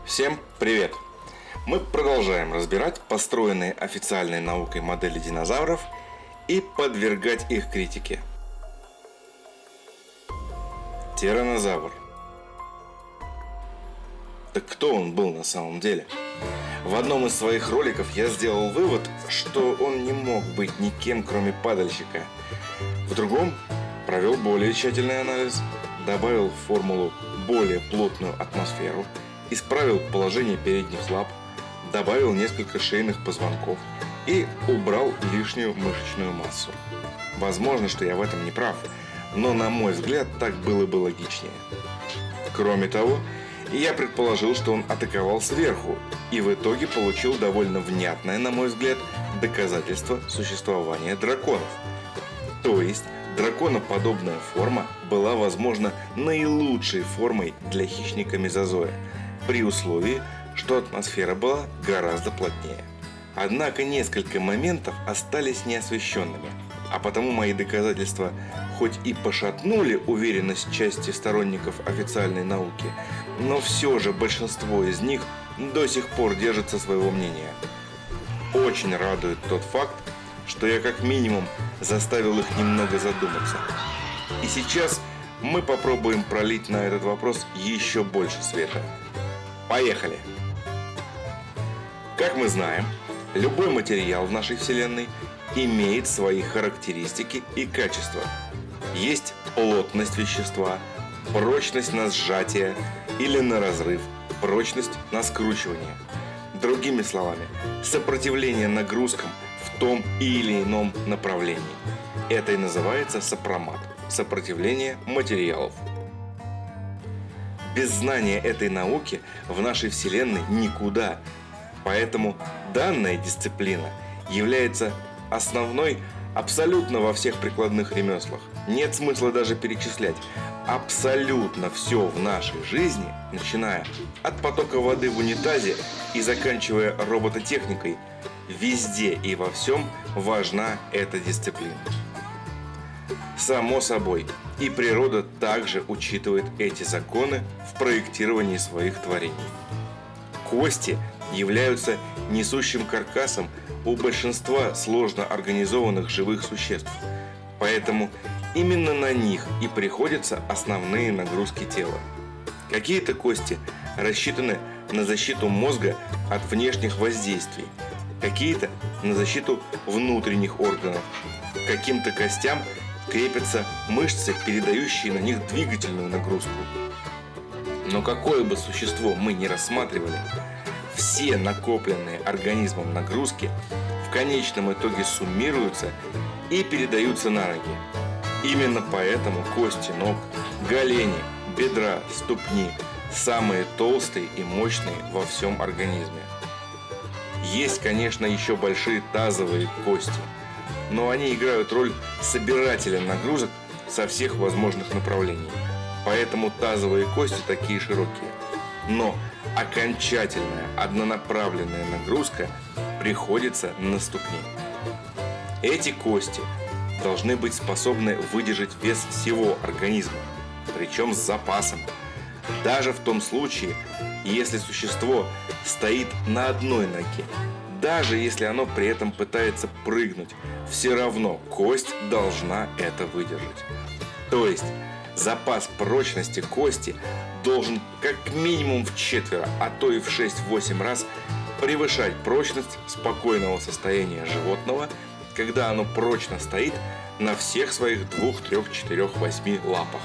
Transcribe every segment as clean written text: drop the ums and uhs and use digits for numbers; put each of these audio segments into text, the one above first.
Всем привет! Мы продолжаем разбирать построенные официальной наукой модели динозавров и подвергать их критике. Тираннозавр. Так кто он был на самом деле? В одном из своих роликов я сделал вывод, что он не мог быть никем, кроме падальщика. В другом провел более тщательный анализ, добавил в формулу более плотную атмосферу, исправил положение передних лап, добавил несколько шейных позвонков и убрал лишнюю мышечную массу. Возможно, что я в этом не прав, но на мой взгляд так было бы логичнее. Кроме того, я предположил, что он атаковал сверху и в итоге получил довольно внятное, на мой взгляд, доказательство существования драконов. То есть драконоподобная форма была, возможно, наилучшей формой для хищника мезозоя, при условии, что атмосфера была гораздо плотнее. Однако несколько моментов остались неосвещенными, а потому мои доказательства хоть и пошатнули уверенность части сторонников официальной науки, но все же большинство из них до сих пор держится своего мнения. Очень радует тот факт, что я как минимум заставил их немного задуматься. И сейчас мы попробуем пролить на этот вопрос еще больше света. Поехали! Как мы знаем, любой материал в нашей Вселенной имеет свои характеристики и качества. Есть плотность вещества, прочность на сжатие или на разрыв, прочность на скручивание. Другими словами, сопротивление нагрузкам в том или ином направлении. Это и называется сопромат – сопротивление материалов. Без знания этой науки в нашей Вселенной никуда. Поэтому данная дисциплина является основной абсолютно во всех прикладных ремеслах. Нет смысла даже перечислять. Абсолютно все в нашей жизни, начиная от потока воды в унитазе и заканчивая робототехникой, везде и во всем важна эта дисциплина. Само собой, и природа также учитывает эти законы в проектировании своих творений. Кости являются несущим каркасом у большинства сложно организованных живых существ, поэтому именно на них и приходятся основные нагрузки тела. Какие-то кости рассчитаны на защиту мозга от внешних воздействий, какие-то на защиту внутренних органов, к каким-то костям крепятся мышцы, передающие на них двигательную нагрузку. Но какое бы существо мы ни рассматривали, все накопленные организмом нагрузки в конечном итоге суммируются и передаются на ноги. Именно поэтому кости ног, голени, бедра, ступни самые толстые и мощные во всем организме. Есть, конечно, еще большие тазовые кости, но они играют роль собирателя нагрузок со всех возможных направлений. Поэтому тазовые кости такие широкие. Но окончательная однонаправленная нагрузка приходится на ступни. Эти кости должны быть способны выдержать вес всего организма, причем с запасом. Даже в том случае, если существо стоит на одной ноге, даже если оно при этом пытается прыгнуть, все равно кость должна это выдержать. То есть запас прочности кости должен как минимум в 4, а то и в 6-8 раз превышать прочность спокойного состояния животного, когда оно прочно стоит на всех своих 2, 3, 4, 8 лапах.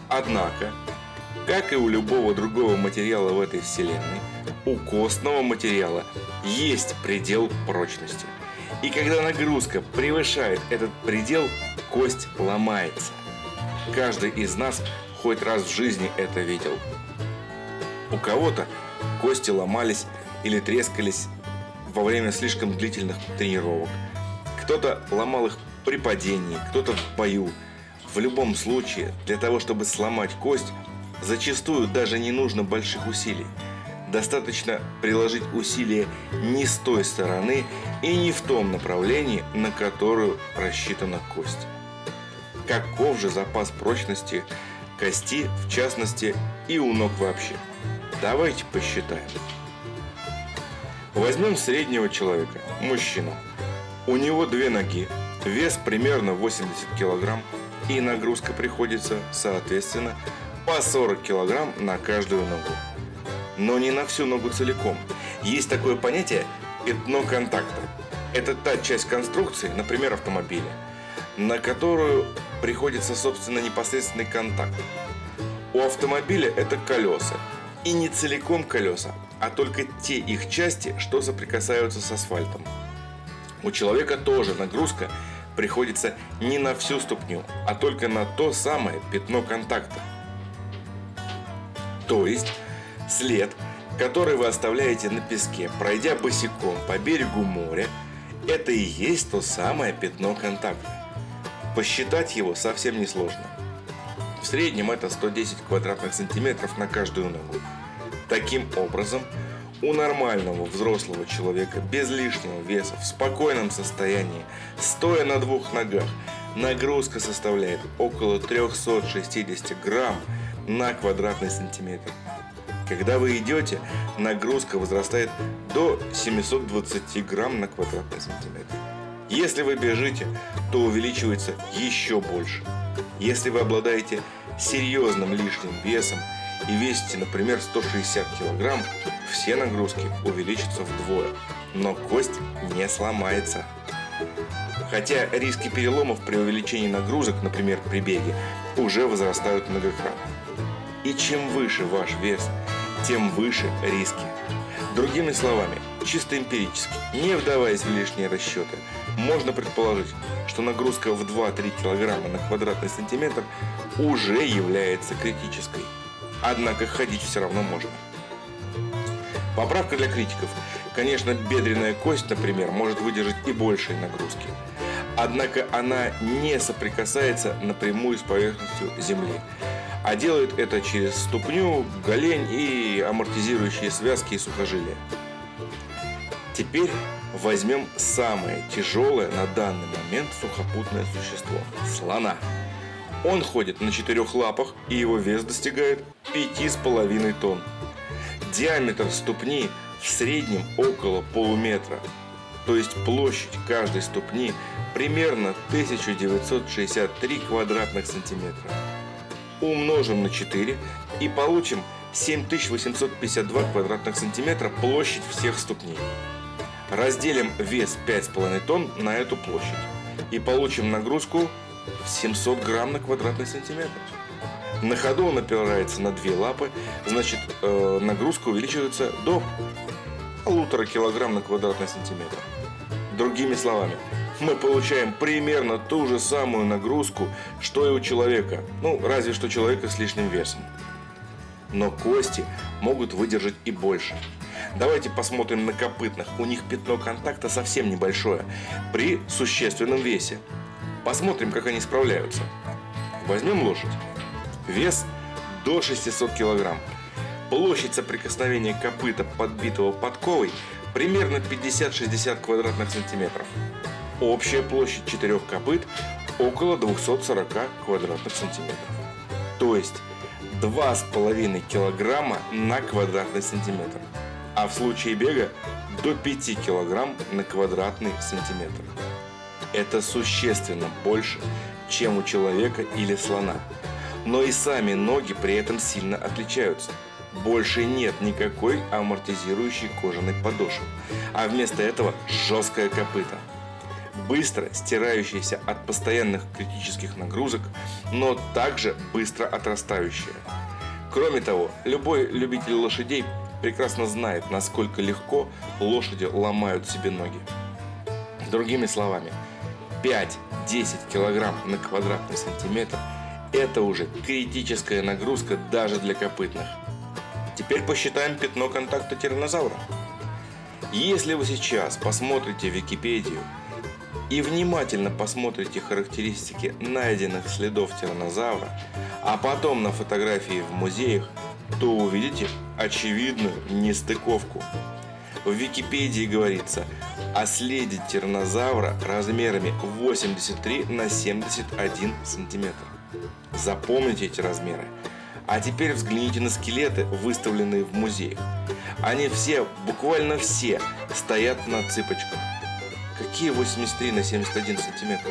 Однако, как и у любого другого материала в этой вселенной, у костного материала есть предел прочности. И когда нагрузка превышает этот предел, кость ломается. Каждый из нас хоть раз в жизни это видел. У кого-то кости ломались или трескались во время слишком длительных тренировок. Кто-то ломал их при падении, кто-то в бою. В любом случае, для того, чтобы сломать кость, зачастую даже не нужно больших усилий. Достаточно приложить усилия не с той стороны и не в том направлении, на которую рассчитана кость. Каков же запас прочности кости, в частности, и у ног вообще? Давайте посчитаем. Возьмем среднего человека, мужчину. У него 2 ноги, вес примерно 80 килограмм, и нагрузка приходится, соответственно, по 40 килограмм на каждую ногу. Но не на всю ногу целиком. Есть такое понятие пятно контакта. Это та часть конструкции, например, автомобиля, на которую приходится, собственно, непосредственный контакт. У автомобиля это колеса. И не целиком колеса, а только те их части, что соприкасаются с асфальтом. У человека тоже нагрузка приходится не на всю ступню, а только на то самое пятно контакта. То есть след, который вы оставляете на песке, пройдя босиком по берегу моря, это и есть то самое пятно контакта. Посчитать его совсем несложно. В среднем это 110 квадратных сантиметров на каждую ногу. Таким образом, у нормального взрослого человека без лишнего веса, в спокойном состоянии, стоя на 2 ногах, нагрузка составляет около 360 грамм на квадратный сантиметр. Когда вы идете, нагрузка возрастает до 720 грамм на квадратный сантиметр. Если вы бежите, то увеличивается еще больше. Если вы обладаете серьезным лишним весом и весите, например, 160 килограмм, все нагрузки увеличатся вдвое, но кость не сломается. Хотя риски переломов при увеличении нагрузок, например, при беге, уже возрастают многократно. И чем выше ваш вес, тем выше риски. Другими словами, чисто эмпирически, не вдаваясь в лишние расчеты, можно предположить, что нагрузка в 2-3 килограмма на квадратный сантиметр уже является критической. Однако ходить все равно можно. Поправка для критиков. Конечно, бедренная кость, например, может выдержать и большие нагрузки. Однако она не соприкасается напрямую с поверхностью земли, а делает это через ступню, голень и амортизирующие связки и сухожилия. Теперь возьмем самое тяжелое на данный момент сухопутное существо – слона. Он ходит на 4 лапах, и его вес достигает 5,5 тонн. Диаметр ступни в среднем около полуметра, то есть площадь каждой ступни примерно 1963 квадратных сантиметра. Умножим на 4 и получим 7852 квадратных сантиметра площадь всех ступней. Разделим вес 5,5 тонн на эту площадь и получим нагрузку в 700 грамм на квадратный сантиметр. На ходу он опирается на 2 лапы, значит нагрузка увеличивается до 1,5 килограмм на квадратный сантиметр. Другими словами, мы получаем примерно ту же самую нагрузку, что и у человека, разве что человека с лишним весом. Но кости могут выдержать и больше. Давайте посмотрим на копытных. У них пятно контакта совсем небольшое, при существенном весе. Посмотрим, как они справляются. Возьмем лошадь. Вес до 600 килограмм. Площадь соприкосновения копыта, подбитого подковой, примерно 50-60 квадратных сантиметров. Общая площадь 4 копыт около 240 квадратных сантиметров. То есть 2,5 килограмма на квадратный сантиметр. А в случае бега до 5 килограмм на квадратный сантиметр. Это существенно больше, чем у человека или слона. Но и сами ноги при этом сильно отличаются. Больше нет никакой амортизирующей кожаной подошвы, а вместо этого жесткое копыто. Быстро стирающееся от постоянных критических нагрузок, но также быстро отрастающее. Кроме того, любой любитель лошадей прекрасно знает, насколько легко лошади ломают себе ноги. Другими словами, 5-10 килограмм на квадратный сантиметр – это уже критическая нагрузка даже для копытных. Теперь посчитаем пятно контакта тираннозавра. Если вы сейчас посмотрите Википедию и внимательно посмотрите характеристики найденных следов тираннозавра, а потом на фотографии в музеях, то увидите очевидную нестыковку. В Википедии говорится о следе тираннозавра размерами 83 на 71 сантиметр. Запомните эти размеры. А теперь взгляните на скелеты, выставленные в музеях. Они все, буквально все, стоят на цыпочках. Какие 83 на 71 сантиметр?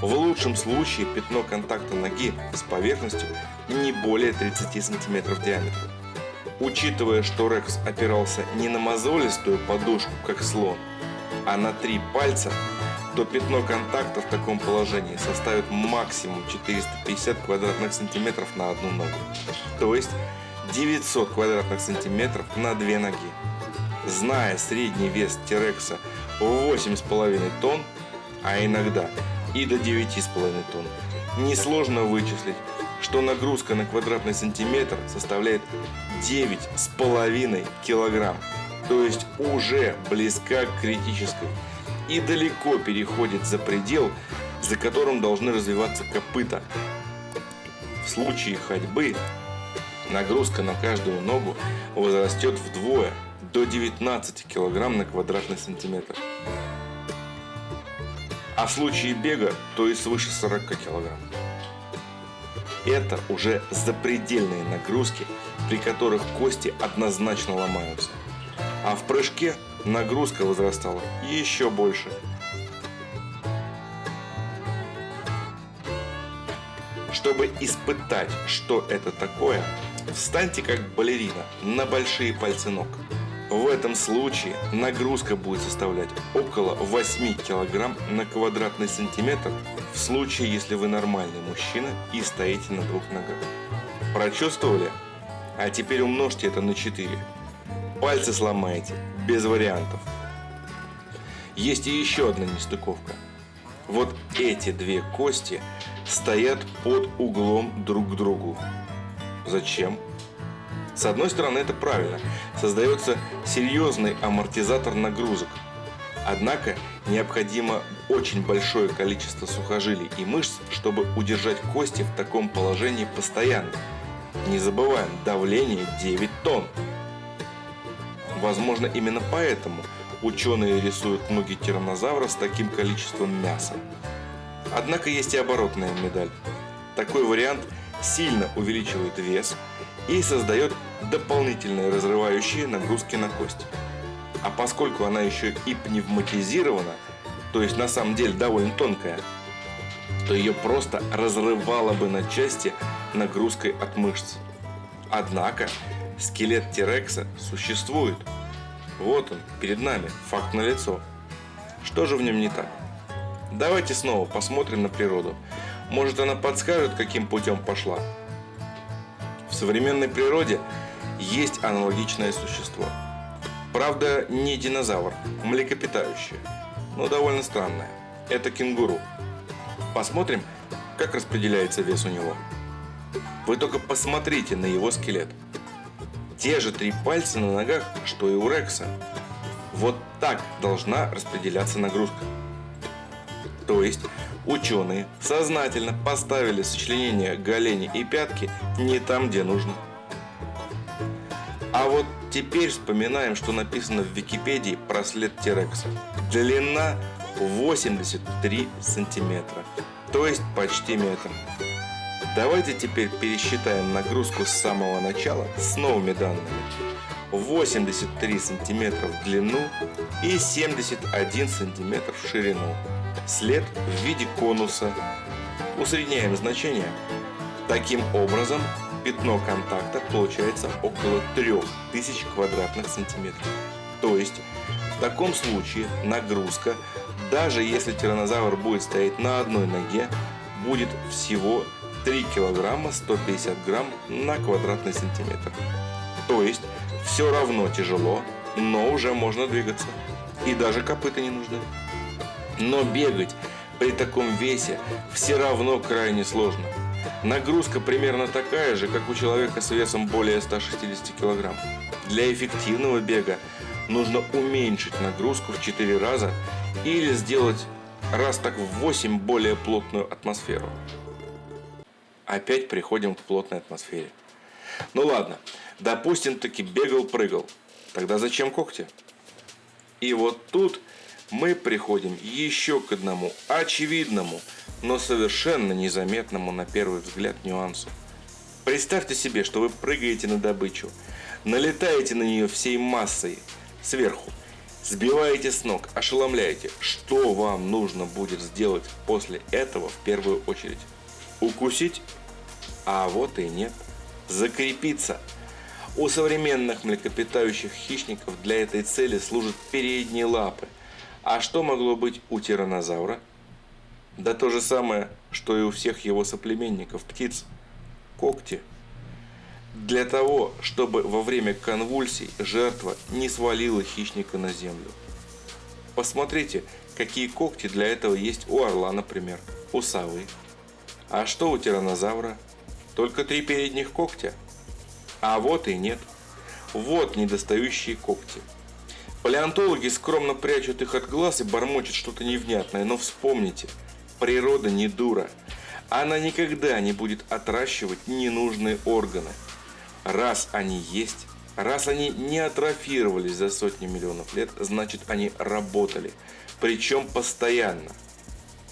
В лучшем случае пятно контакта ноги с поверхностью не более 30 сантиметров диаметром. Учитывая, что Рекс опирался не на мозолистую подушку, как слон, а на 3 пальца, то пятно контакта в таком положении составит максимум 450 квадратных сантиметров на одну ногу. То есть 900 квадратных сантиметров на 2 ноги. Зная средний вес T-Rex в 8,5 тонн, а иногда и до 9,5 тонн, несложно вычислить, что нагрузка на квадратный сантиметр составляет 9,5 килограмм, то есть уже близка к критической и далеко переходит за предел, за которым должны развиваться копыта. В случае ходьбы нагрузка на каждую ногу возрастет вдвое, до 19 килограмм на квадратный сантиметр. А в случае бега, то и свыше 40 килограмм. Это уже запредельные нагрузки, при которых кости однозначно ломаются. А в прыжке нагрузка возрастала еще больше. Чтобы испытать, что это такое, встаньте как балерина на большие пальцы ног. В этом случае нагрузка будет составлять около 8 кг на квадратный сантиметр в случае, если вы нормальный мужчина и стоите на 2 ногах. Прочувствовали? А теперь умножьте это на 4. Пальцы сломаете, без вариантов. Есть и еще одна нестыковка. Вот эти 2 кости стоят под углом друг к другу. Зачем? С одной стороны, это правильно. Создается серьезный амортизатор нагрузок. Однако необходимо очень большое количество сухожилий и мышц, чтобы удержать кости в таком положении постоянно. Не забываем, давление 9 тонн. Возможно, именно поэтому ученые рисуют ноги тираннозавра с таким количеством мяса. Однако есть и оборотная медаль. Такой вариант сильно увеличивает вес и создает дополнительные разрывающие нагрузки на кость. А поскольку она еще и пневматизирована, то есть на самом деле довольно тонкая, то ее просто разрывало бы на части нагрузкой от мышц. Однако скелет T-Rex существует. Вот он, перед нами, факт налицо. Что же в нем не так? Давайте снова посмотрим на природу. Может, она подскажет, каким путем пошла. В современной природе есть аналогичное существо. Правда, не динозавр, млекопитающее, но довольно странное. Это кенгуру. Посмотрим, как распределяется вес у него. Вы только посмотрите на его скелет. Те же 3 пальца на ногах, что и у Рекса. Вот так должна распределяться нагрузка. То есть ученые сознательно поставили сочленение голени и пятки не там, где нужно. А вот теперь вспоминаем, что написано в Википедии про след T-Rex. Длина 83 сантиметра, то есть почти метр. Давайте теперь пересчитаем нагрузку с самого начала с новыми данными. 83 сантиметра в длину и 71 сантиметр в ширину. След в виде конуса. Усредняем значение. Таким образом, пятно контакта получается около 3000 квадратных сантиметров. То есть, в таком случае нагрузка, даже если тираннозавр будет стоять на одной ноге, будет всего 3 килограмма 150 грамм на квадратный сантиметр. То есть, все равно тяжело, но уже можно двигаться. И даже копыта не нужны. Но бегать при таком весе все равно крайне сложно. Нагрузка примерно такая же, как у человека с весом более 160 кг. Для эффективного бега нужно уменьшить нагрузку в 4 раза или сделать раз так в 8 более плотную атмосферу. Опять приходим к плотной атмосфере. Ну ладно, допустим, таки бегал-прыгал. Тогда зачем когти? И вот тут мы приходим еще к одному очевидному, но совершенно незаметному на первый взгляд нюансу. Представьте себе, что вы прыгаете на добычу, налетаете на нее всей массой сверху, сбиваете с ног, ошеломляете. Что вам нужно будет сделать после этого в первую очередь? Укусить? А вот и нет. Закрепиться. У современных млекопитающих хищников для этой цели служат передние лапы. А что могло быть у тираннозавра? Да то же самое, что и у всех его соплеменников птиц. Когти. Для того, чтобы во время конвульсий жертва не свалила хищника на землю. Посмотрите, какие когти для этого есть у орла, например, у совы. А что у тираннозавра? Только 3 передних когтя? А вот и нет. Вот недостающие когти. Палеонтологи скромно прячут их от глаз и бормочут что-то невнятное, но вспомните, природа не дура. Она никогда не будет отращивать ненужные органы. Раз они есть, раз они не атрофировались за сотни миллионов лет, значит они работали, причем постоянно.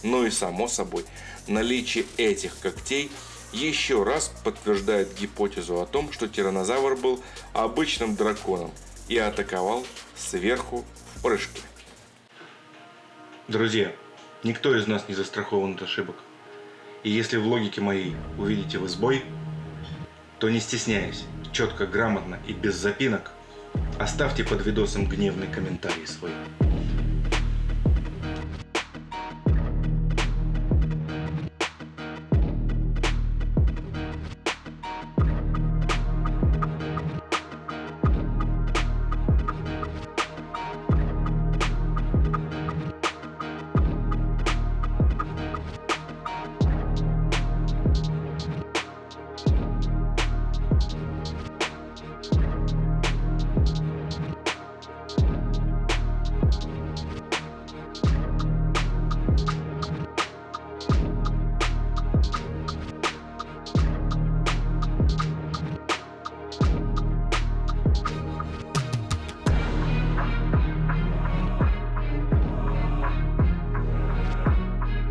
Ну и само собой, наличие этих когтей еще раз подтверждает гипотезу о том, что тираннозавр был обычным драконом и атаковал сверху в прыжке. Друзья, никто из нас не застрахован от ошибок. И если в логике моей увидите вы сбой, то не стесняясь, четко, грамотно и без запинок оставьте под видосом гневный комментарий свой.